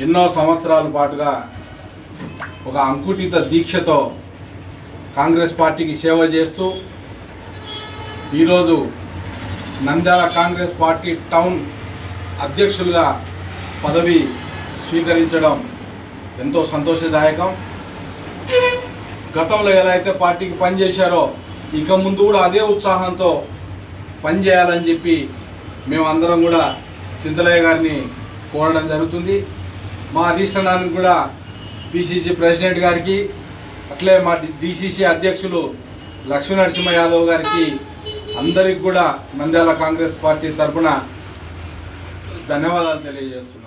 ఎన్నో సంవత్సరాల పాటుగా ఒక అంకుటిత దీక్షతో కాంగ్రెస్ పార్టీకి సేవ చేస్తూ ఈరోజు నంద్యాల కాంగ్రెస్ పార్టీ టౌన్ అధ్యక్షులుగా పదవి స్వీకరించడం ఎంతో సంతోషదాయకం. గతంలో ఎలా అయితే పార్టీకి పనిచేశారో ఇక ముందు కూడా అదే ఉత్సాహంతో పనిచేయాలని చెప్పి మేమందరం కూడా చింతలయ్య గారిని కోరడం జరుగుతుంది. మా అధిష్టానానికి కూడా పిసిసి ప్రెసిడెంట్ గారికి, అట్లే మా డిసిసి అధ్యక్షులు లక్ష్మీనరసింహ యాదవ్ గారికి అందరికి కూడా నంద్యాల కాంగ్రెస్ పార్టీ తరఫున ధన్యవాదాలు తెలియజేస్తున్నాను.